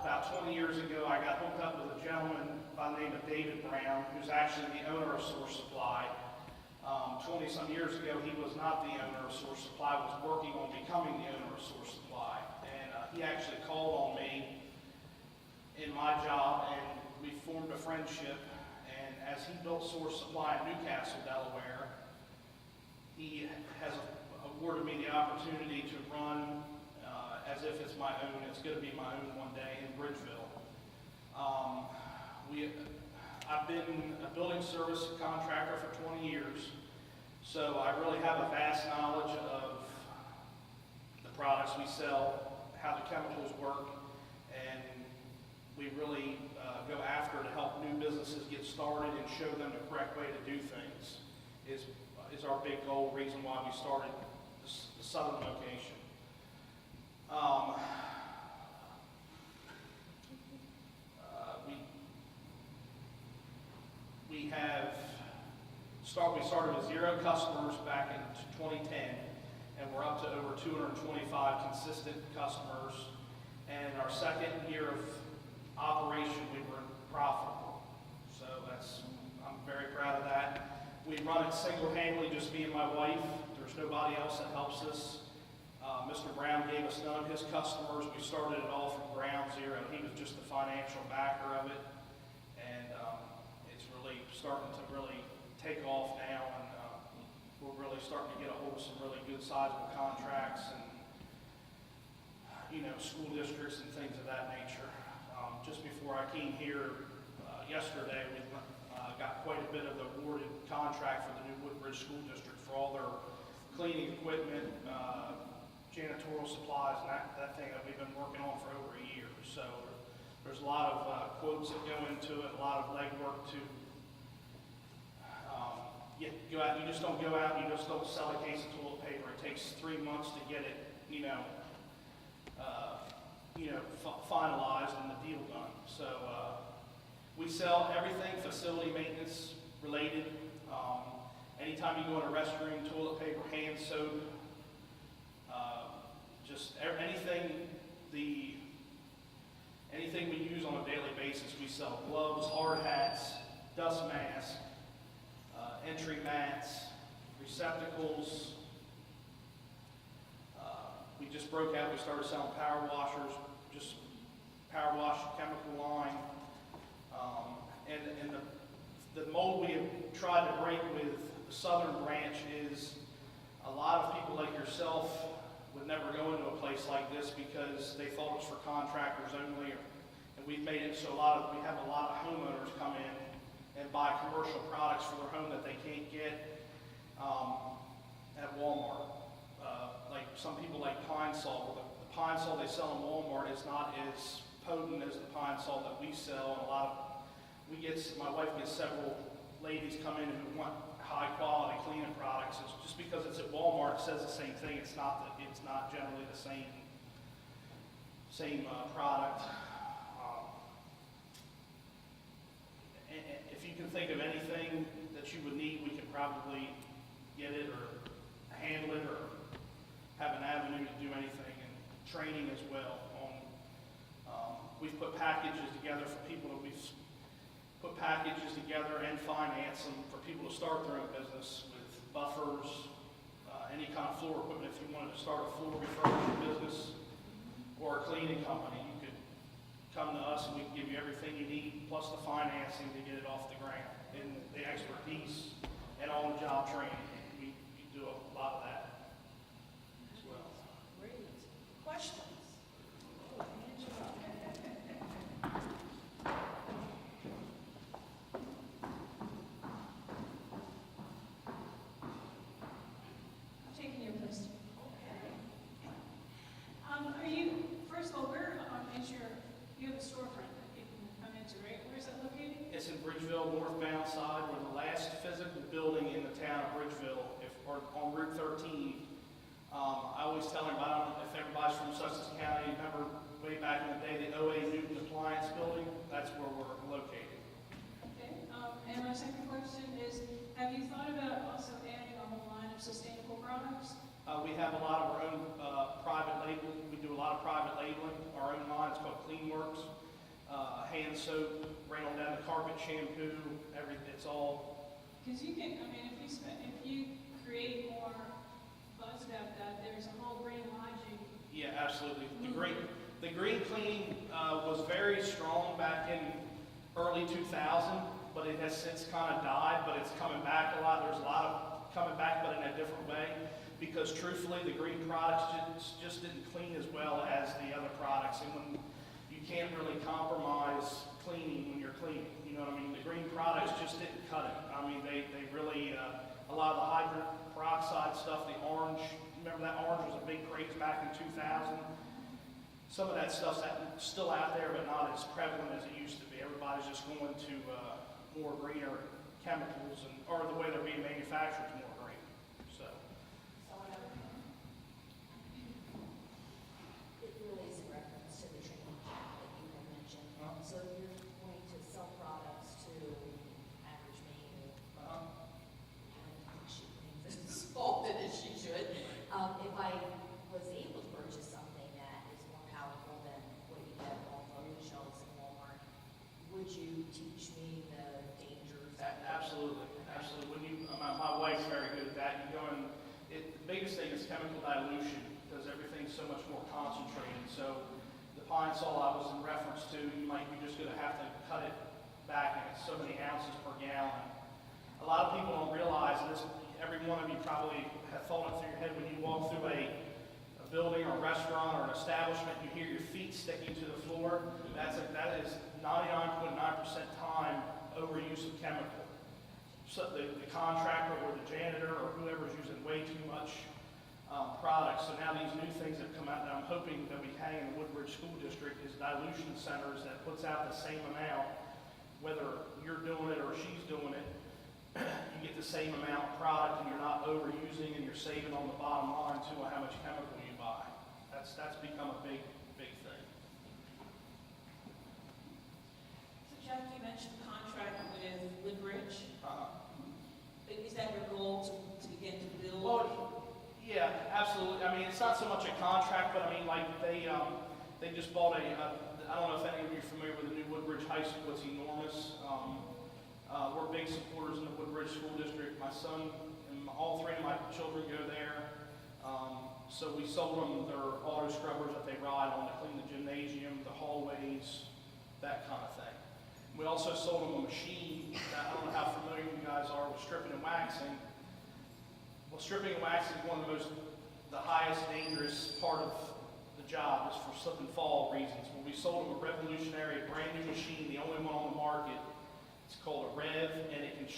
about 20 years ago, I got hooked up with a gentleman by the name of David Brown, who's actually the owner of Source Supply. 20-some years ago, he was not the owner of Source Supply, was working on becoming the owner of Source Supply. And he actually called on me in my job, and we formed a friendship. And as he built Source Supply in Newcastle, Delaware, he has awarded me the opportunity to run as if it's my own. It's going to be my own one day in Bridgeville. I've been a building service contractor for 20 years, so I really have a vast knowledge of the products we sell, how the chemicals work, and we really go after to help new businesses get started and show them the correct way to do things is our big goal, reason why we started the southern location. We started with 0 customers back in 2010, and we're up to over 225 consistent customers. And in our second year of operation, we were profitable. So I'm very proud of that. We run it single-handedly, just me and my wife. There's nobody else that helps us. Mr. Brown gave us none of his customers. We started it all from ground zero. He was just the financial backer of it. And it's really starting to really take off now, and we're really starting to get a hold of some really good sizable contracts and, school districts and things of that nature. Just before I came here yesterday, we got quite a bit of the awarded contract for the new Woodbridge School District for all their cleaning equipment, janitorial supplies, and that thing that we've been working on for over a year. So there's a lot of quotes that go into it, a lot of legwork to go out. You just don't go out and you just don't sell a case of toilet paper. It takes 3 months to get it, finalized and the deal done. So we sell everything facility maintenance related. Anytime you go in a restroom, toilet paper, hand soap, just anything we use on a daily basis, we sell. Gloves, hard hats, dust masks, entry mats, receptacles. We just broke out, we started selling power washers, just power wash chemical line. And the mold we have tried to break with the southern branch is a lot of people like yourself would never go into a place like this because they thought it was for contractors only. And we've made it so we have a lot of homeowners come in and buy commercial products for their home that they can't get at Walmart. Like some people like Pine Sol. The Pine Sol they sell in Walmart is not as potent as the Pine Sol that we sell. And my wife gets several ladies come in who want high quality cleaning products. It's just because it's at Walmart, it says the same thing. It's not generally the same product. If you can think of anything that you would need, we can probably get it or handle it or have an avenue to do anything, and training as well. We've put packages together for people and finance them for people to start their own business with buffers, any kind of floor equipment. If you wanted to start a floor refurbishment business or a cleaning company, you could come to us and we can give you everything you need, plus the financing to get it off the ground, and the expertise and on-the-job training. We do a lot of that as well. Great. Questions? I'm taking your list. Okay. First of all, where you have a storefront that people can come into, right? Where is that located? It's in Bridgeville, northbound side. We're the last physical building in the town of Bridgeville, or on Route 13. I always tell everybody, if everybody's from Sussex County, remember way back in the day, the OA Newton Appliance Building, that's where we're located. Okay. And my second question is, have you thought about also adding a whole line of sustainable products? We have a lot of our own private label. We do a lot of private labeling. Our own line is called CleanWorks. hand soap, ran on down the carpet shampoo, it's all, Because you can, I mean, if you create more buzz about that, there's a whole green hygiene. yeah, absolutely. The green cleaning was very strong back in early 2000, but it has since kind of died, but it's coming back a lot. There's a lot of coming back, but in a different way, because truthfully, the green products just didn't clean as well as the other products, and when you can't really compromise cleaning when you're cleaning, you know what I mean? The green products just didn't cut it. I mean, they really, a lot of the hydrogen peroxide stuff, the orange, remember that orange was a big craze back in 2000? Some of that stuff's still out there, but not as prevalent as it used to be. Everybody's just going to more greener chemicals, or the way they're being manufactured is more green. So, It really is in reference to the training that you had mentioned. So if you're going to sell products to average me, I don't think she thinks as often as she should. If I was able to purchase something that is more powerful than what you have on the shelves in Walmart, would you teach me the dangers? absolutely, absolutely. When my wife's very good at that. You go in, the biggest thing is chemical dilution, because everything's so much more concentrated. So the pine sol I was in reference to, you're just going to have to cut it back, and it's so many ounces per gallon. A lot of people don't realize this. Every one of you probably have thought it through your head when you walk through a building or a restaurant or an establishment, you hear your feet sticking to the floor. That is 99.9% time overuse of chemical. So the contractor or the janitor or whoever's using way too much product. So now these new things have come out that I'm hoping that we hang in the Woodbridge School District is dilution centers that puts out the same amount, whether you're doing it or she's doing it. You get the same amount of product and you're not overusing, and you're saving on the bottom line too on how much chemical you buy. That's become a big thing. So Jeff, you mentioned contract with Woodbridge. Uh-huh. Is that your goal to begin to build? Well, yeah, absolutely. I mean, it's not so much a contract, but I mean, like they just bought I don't know if any of you are familiar with the new Woodbridge High School. It's enormous. We're big supporters in the Woodbridge School District. My son and all three of my children go there. So we sold them their auto scrubbers that they ride on to clean the gymnasium, the hallways, that kind of thing. We also sold them a machine that I don't know how familiar you guys are with stripping and waxing. Well, stripping and waxing is one of the highest dangerous part of the job is for slip and fall reasons. Well, we sold them a revolutionary, brand new machine, the only one on the market. It's called a Rev, and it can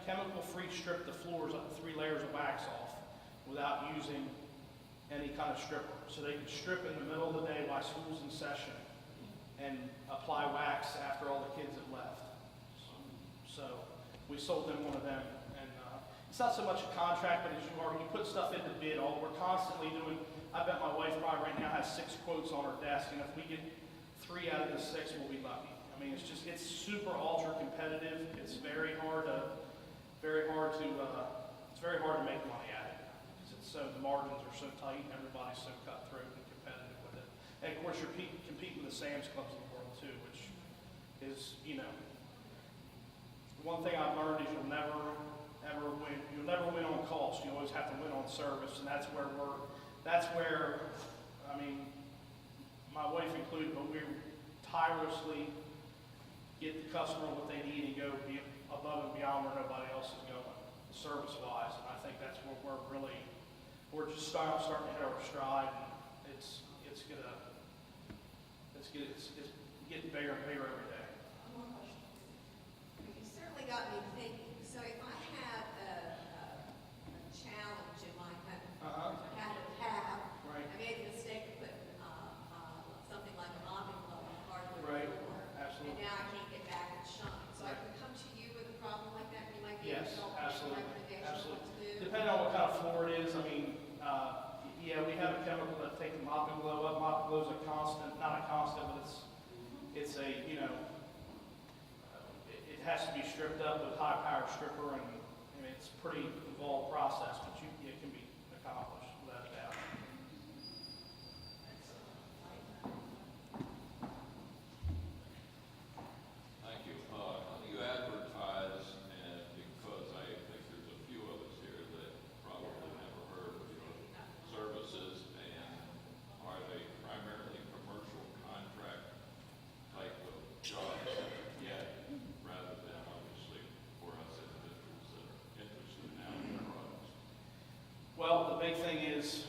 chemical-free strip the floors up to 3 layers of wax off without using any kind of stripper. So they can strip in the middle of the day while school's in session and apply wax after all the kids have left. So we sold them one of them. And it's not so much a contract, but as you put stuff into bid. We're constantly doing, I bet my wife probably right now has 6 quotes on her desk, and if we get 3 out of the 6, we'll be lucky. I mean, it's super ultra competitive. It's very hard to make money at it. So the margins are so tight, and everybody's so cutthroat and competitive with it. And of course, you're competing with the Sam's Clubs of the world too, which is, one thing I've learned is you'll never win. You'll never win on cost. You always have to win on service, and that's where I mean, my wife included, but we tirelessly get the customer what they need and go above and beyond where nobody else is going, service-wise. And I think that's where we're just starting to hit our stride, and it's getting bigger and bigger every day. One more question. You certainly got me thinking. So if I have a challenge in my home, which I have, Right. I made the mistake of putting something like a mopping glove on part of the Right. floor, Absolutely. and now I can't get back and shine. So I Right. can come to you with a problem like that, and you might be able Yes, to help me absolutely. with recommendations Absolutely. what to do. Depending on what kind of floor it is, I mean, yeah, we have a chemical that takes the mopping glove up. Mopping glove is a constant, not a constant, but it's a, it has to be stripped up with high power stripper, and it's a pretty involved process, but it can be accomplished without a doubt. thing is,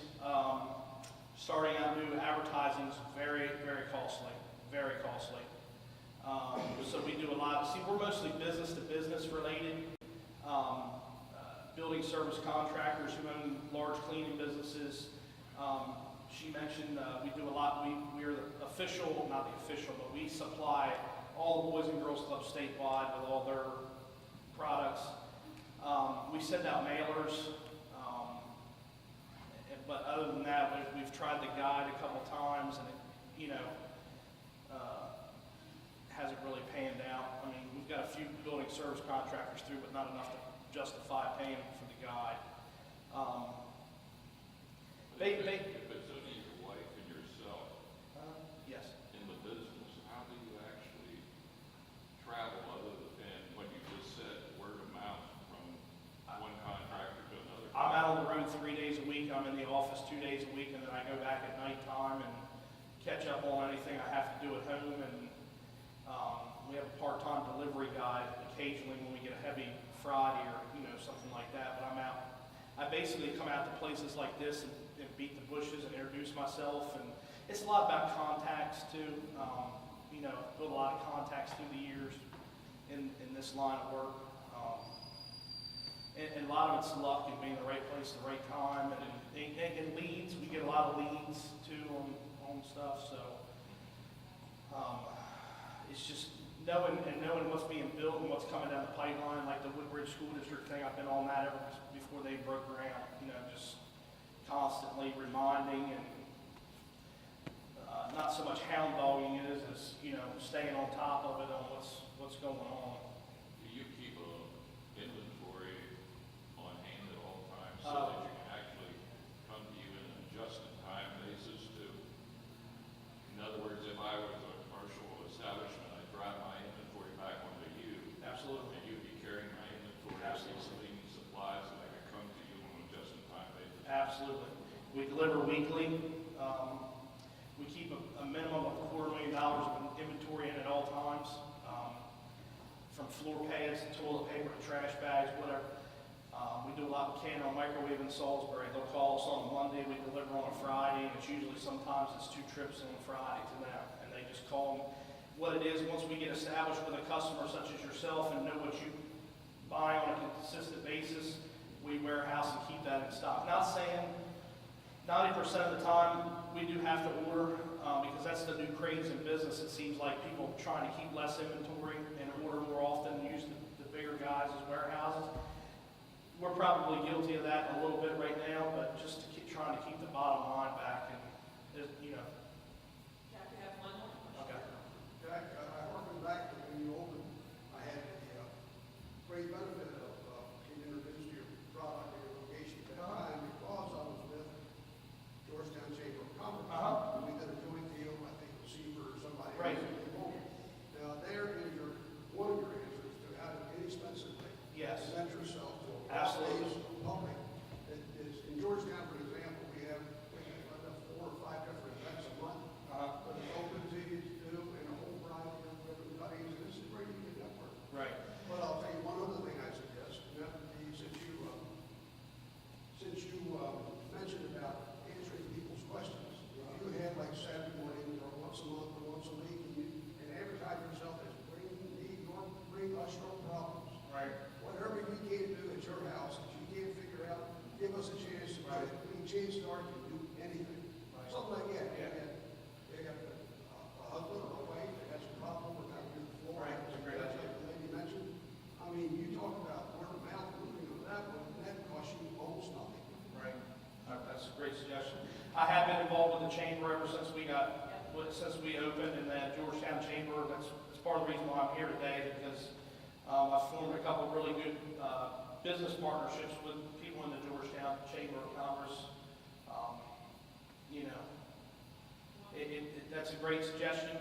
starting out new advertising is very, very costly, very costly. So we do a lot, see, we're mostly business to business related. Building service contractors who own large cleaning businesses. She mentioned we do a lot, we're the official, not the official, but we supply all the Boys and Girls Clubs statewide with all their products. We send out mailers, but other than that, we've tried the guide a couple times, and it, hasn't really panned out. I mean, we've got a few building service contractors through, but not enough to justify paying for the guide. If it's only your wife and yourself Yes. in the business, how do you actually travel other than what you just said, word of mouth from one contractor to another? I'm out on the road 3 days a week. I'm in the office 2 days a week, and then I go back at nighttime and catch up on anything I have to do at home. And we have a part-time delivery guy occasionally when we get a heavy Friday or something like that. But I'm out. I basically come out to places like this and beat the bushes and introduce myself. And it's a lot about contacts too. Built a lot of contacts through the years in this line of work. And a lot of it's luck and being in the right place at the right time, and leads. We get a lot of leads too on stuff. So it's just knowing what's being built and what's coming down the pipeline, like the Woodbridge School District thing. I've been on that ever before they broke ground. Just constantly reminding, and not so much hound dogging it as staying on top of it on what's going on. Do you keep a inventory on hand at all times so that you can actually come to you in an just-in-time basis to, in other words, if I was a commercial establishment, I'd drive my inventory back onto you. Absolutely. And you'd be carrying my inventory, Absolutely. leasing supplies, and I could come to you on a just-in-time basis. Absolutely. We deliver weekly. We keep a minimum of $250,000 of inventory in at all times, from floor pads to toilet paper to trash bags, whatever. We do a lot with Canon Microwave in Salisbury. They'll call us on Monday, we deliver on a Friday, and it's usually sometimes it's 2 trips on Friday to them. And they just call them what it is. Once we get established with a customer such as yourself and know what you buy on a consistent basis, we warehouse and keep that in stock. Not saying 90% of the time we do have to order, because that's the new craze in business. It seems like people are trying to keep less inventory and order more often and use the bigger guys as warehouses. We're probably guilty of that a little bit right now, but just to keep trying to keep the bottom line back. And Jack, you have one more question? Okay. Jack, I harken back to when you opened, I had the great benefit of being introduced to your product and your location at that time, because I was with Georgetown Chamber of Commerce. We did a joint deal, I think it was Seaver or somebody. Right. Now, there is one of your answers to how to inexpensively Yes. present yourself to a Absolutely. public. It is, in Georgetown, for example, we have 4 or 5 different events a month. But it's open to you to do in a whole variety of different cuttings, and this is where you can network. Right. But I'll tell you one other thing I suggest, and that would be, since you mentioned about answering people's questions, if you had like Saturday morning or once a month or once a week, and advertise yourself as bring us your problems. Right. Whatever you can't do at your house, that you can't figure out, give us a chance to do it. I mean, chances are you can do anything. Right. Something like that. Yeah. They got a husband or a wife that has a problem with having your floor. Right, that's a great idea. Like the lady mentioned. I mean, you talk about word of mouth, moving on that one, and that costs you almost nothing. Right. That's a great suggestion. I have been involved with the chamber ever since we opened in the Georgetown Chamber. That's part of the reason why I'm here today, because I've formed a couple of really good business partnerships with people in the Georgetown Chamber of Commerce. That's a great suggestion,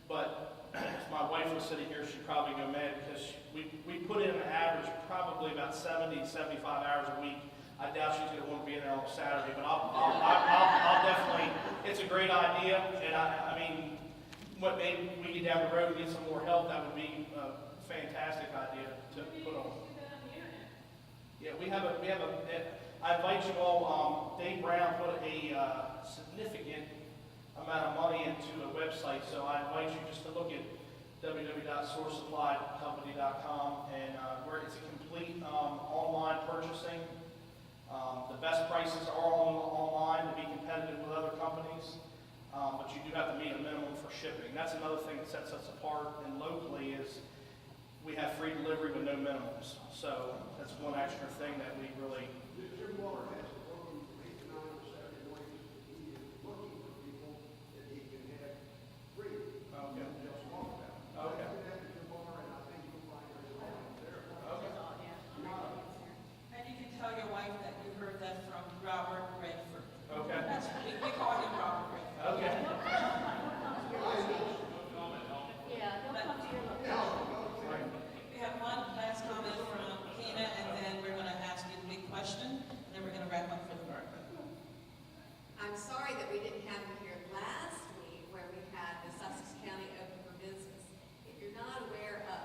but if my wife was sitting here, she'd probably go mad, because we put in an average probably about 70, 75 hours a week. I doubt she's going to want to be in there on Saturday, but I'll definitely, it's a great idea, and I mean, what maybe we get down the road and get some more help, that would be a fantastic idea to put on. Maybe you can do that on the internet. Yeah, I invite you all, Dave Brown put a significant amount of money into a website, so I invite you just to look at www.sourcesupplycompany.com, and where it's a complete online purchasing. The best prices are online to be competitive with other companies, but you do have to meet a minimum for shipping. That's another thing that sets us apart, and locally is we have free delivery with no minimums. So that's one extra thing that we really. Jim Waller has a program from 8 to 9 on Saturday mornings. He is looking for people that he can have free. Okay. Just walk about. Okay. I connected Jim Waller, and I think you'll find there's a lot there. Okay. And you can tell your wife that you heard that from Robert Redford. Okay. That's, we call him Robert Redford. Okay. Yeah, they'll come to your location. Right. We have one last comment from Kina, and then we're gonna ask you the big question, and then we're gonna wrap up for the board. I'm sorry that we didn't have you here last week where we had the Sussex County Open for Business. If you're not aware of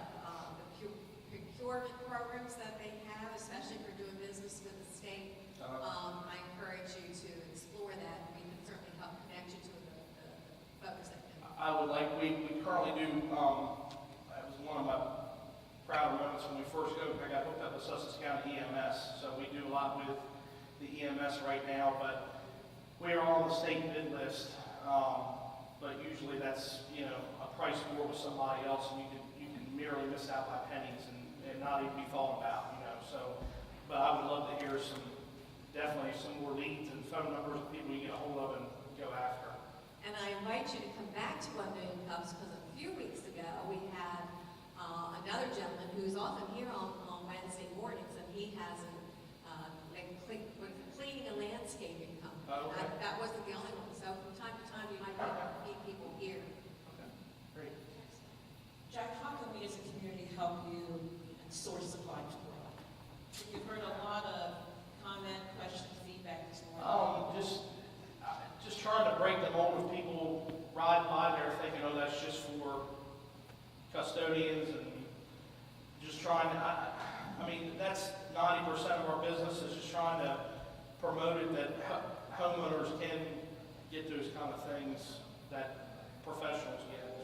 the procurement programs that they have, especially for doing business with the state, I encourage you to explore that. We can certainly help connect you to the folks that can. I would like, we currently do, that was one of my proud moments when we first I got hooked up with Sussex County EMS. So we do a lot with the EMS right now, but we are on the state bid list. But usually that's, a price war with somebody else, and you can merely miss out by pennies and not even be thought about, So, but I would love to hear definitely some more leads and phone numbers of people you get a hold of and go after. And I invite you to come back to 1 Million Cups, because a few weeks ago, we had another gentleman who's often here on Wednesday mornings, and he has cleaning and landscaping company. Oh, okay. That wasn't the only one, so from time to time, you might meet people here. Okay, great. Jack, how can we as a community help you and source supply to grow? You've heard a lot of comment, questions, feedback this morning. Just trying to break the mold of people riding by there thinking, oh, that's just for custodians, and just trying to, that's 90% of our business is just trying to promote it that homeowners can get those kind of things that professionals get as